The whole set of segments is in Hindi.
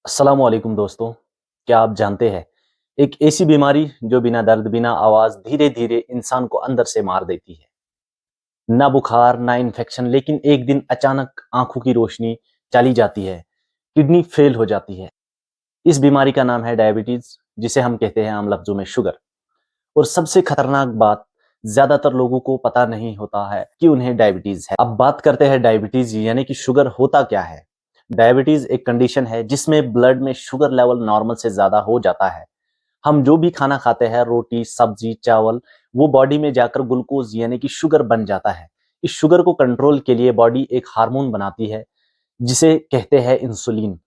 अस्सलाम वालेकुम दोस्तों। क्या आप जानते हैं एक ऐसी बीमारी जो बिना दर्द बिना आवाज धीरे धीरे इंसान को अंदर से मार देती है। ना बुखार ना इन्फेक्शन, लेकिन एक दिन अचानक आंखों की रोशनी चली जाती है, किडनी फेल हो जाती है। इस बीमारी का नाम है डायबिटीज, जिसे हम कहते हैं आम लफ्जों में शुगर। और सबसे खतरनाक बात, ज्यादातर लोगों को पता नहीं होता है कि उन्हें डायबिटीज है। अब बात करते हैं डायबिटीज यानी कि शुगर होता क्या है। डायबिटीज एक कंडीशन है जिसमें ब्लड में शुगर लेवल नॉर्मल से ज्यादा हो जाता है। हम जो भी खाना खाते हैं, रोटी सब्जी चावल, वो बॉडी में जाकर ग्लूकोज यानी कि शुगर बन जाता है। इस शुगर को कंट्रोल के लिए बॉडी एक हार्मोन बनाती है जिसे कहते हैं इंसुलिन।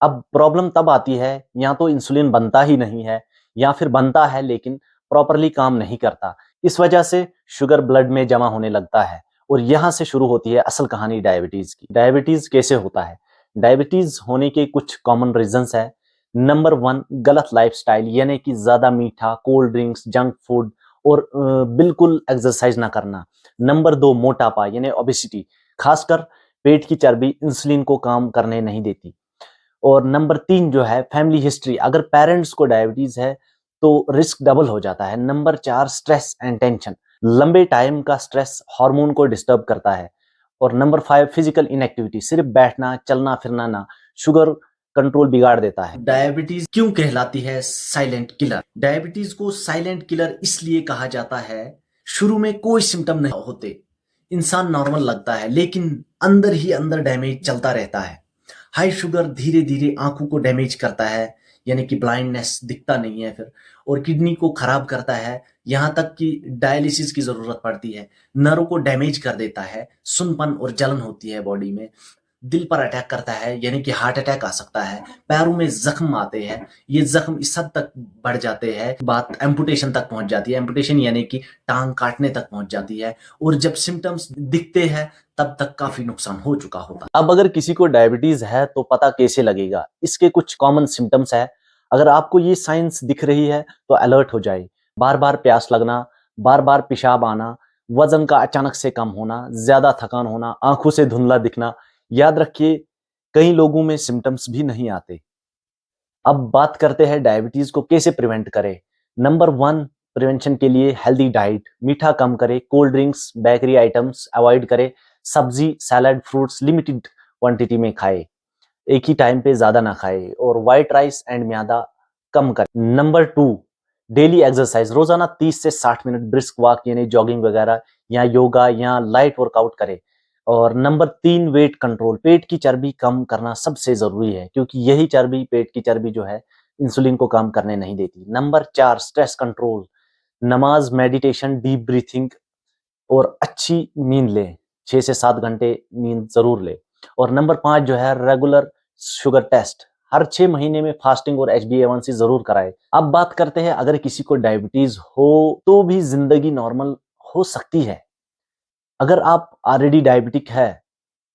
अब प्रॉब्लम तब आती है, या तो इंसुलिन बनता ही नहीं है या फिर बनता है लेकिन प्रॉपरली काम नहीं करता। इस वजह से शुगर ब्लड में जमा होने लगता है और यहाँ से शुरू होती है असल कहानी डायबिटीज की। डायबिटीज कैसे होता है? डायबिटीज होने के कुछ कॉमन रीजंस है। नंबर 1, गलत लाइफस्टाइल यानी कि ज्यादा मीठा, कोल्ड ड्रिंक्स, जंक फूड और बिल्कुल एक्सरसाइज ना करना। नंबर 2, मोटापा यानी ओबेसिटी, खासकर पेट की चर्बी इंसुलिन को काम करने नहीं देती। और नंबर 3 जो है फैमिली हिस्ट्री, अगर पेरेंट्स को डायबिटीज है तो रिस्क डबल हो जाता है। नंबर 4, स्ट्रेस एंड टेंशन, लंबे टाइम का स्ट्रेस हार्मोन को डिस्टर्ब करता है। और नंबर 5, फिजिकल इनएक्टिविटी, सिर्फ बैठना चलना फिरना ना, शुगर कंट्रोल बिगाड़ देता है। डायबिटीज क्यों कहलाती है साइलेंट किलर? डायबिटीज को साइलेंट किलर इसलिए कहा जाता है, शुरू में कोई सिम्टम नहीं होते, इंसान नॉर्मल लगता है, लेकिन अंदर ही अंदर डैमेज चलता रहता है। हाई शुगर धीरे धीरे आंखों को डैमेज करता है, यानी कि ब्लाइंडनेस, दिखता नहीं है फिर, और किडनी को खराब करता है, यहाँ तक कि डायलिसिस की जरूरत पड़ती है। नर्व को डैमेज कर देता है, सुनपन और जलन होती है बॉडी में। दिल पर अटैक करता है, यानी कि हार्ट अटैक आ सकता है। पैरों में जख्म आते हैं, ये जख्म इस हद तक बढ़ जाते हैं, बात एम्पुटेशन तक पहुंच जाती है। एम्पुटेशन यानी कि टांग काटने तक पहुंच जाती है। और जब सिम्टम्स दिखते हैं तब तक काफी नुकसान हो चुका होता है। अब अगर किसी को डायबिटीज है तो पता कैसे लगेगा? इसके कुछ कॉमन सिम्टम्स है। अगर आपको ये साइंस दिख रही है तो अलर्ट हो जाए। बार बार प्यास लगना, बार बार पेशाब आना, वजन का अचानक से कम होना, ज्यादा थकान होना, आंखों से धुंधला दिखना। याद रखिए, कई लोगों में सिम्टम्स भी नहीं आते। अब बात करते हैं डायबिटीज को कैसे प्रिवेंट करें। नंबर 1, प्रिवेंशन के लिए हेल्दी डाइट, मीठा कम करें, cold drinks bakery items avoid करें, सब्जी सैलड फ्रूट्स लिमिटेड क्वांटिटी में खाए, एक ही टाइम पे ज्यादा ना खाए, और व्हाइट राइस एंड मैदा कम करें। नंबर 2, डेली एक्सरसाइज, रोजाना 30 से 60 मिनट ब्रिस्क वॉक यानी जॉगिंग वगैरह या योगा या लाइट वर्कआउट करें। और नंबर 3, वेट कंट्रोल, पेट की चर्बी कम करना सबसे जरूरी है, क्योंकि यही चर्बी, पेट की चर्बी जो है, इंसुलिन को काम करने नहीं देती। नंबर 4, स्ट्रेस कंट्रोल, नमाज, मेडिटेशन, डीप ब्रीथिंग और अच्छी नींद ले, 6 से 7 घंटे नींद जरूर ले। और नंबर 5 जो है रेगुलर शुगर टेस्ट, हर 6 महीने में फास्टिंग और HbA1c जरूर कराए। अब बात करते हैं, अगर किसी को डायबिटीज हो तो भी जिंदगी नॉर्मल हो सकती है। अगर आप ऑलरेडी डायबिटिक है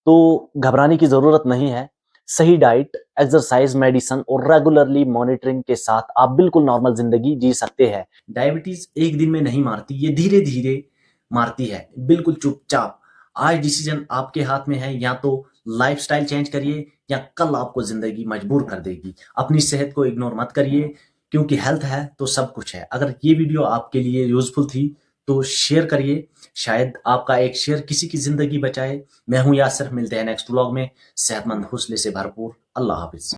तो घबराने की जरूरत नहीं है। सही डाइट, एक्सरसाइज, मेडिसिन और रेगुलरली मॉनिटरिंग के साथ आप बिल्कुल नॉर्मल जिंदगी जी सकते हैं। डायबिटीज एक दिन में नहीं मारती, ये धीरे धीरे मारती है, बिल्कुल चुपचाप। आज डिसीजन आपके हाथ में है, या तो लाइफस्टाइल चेंज करिए या कल आपको जिंदगी मजबूर कर देगी। अपनी सेहत को इग्नोर मत करिए, क्योंकि हेल्थ है तो सब कुछ है। अगर ये वीडियो आपके लिए यूजफुल थी तो शेयर करिए, शायद आपका एक शेयर किसी की जिंदगी बचाए। मैं हूं यासिर, मिलते हैं नेक्स्ट व्लॉग में, सेहतमंद हौसले से भरपूर। अल्लाह हाफिज।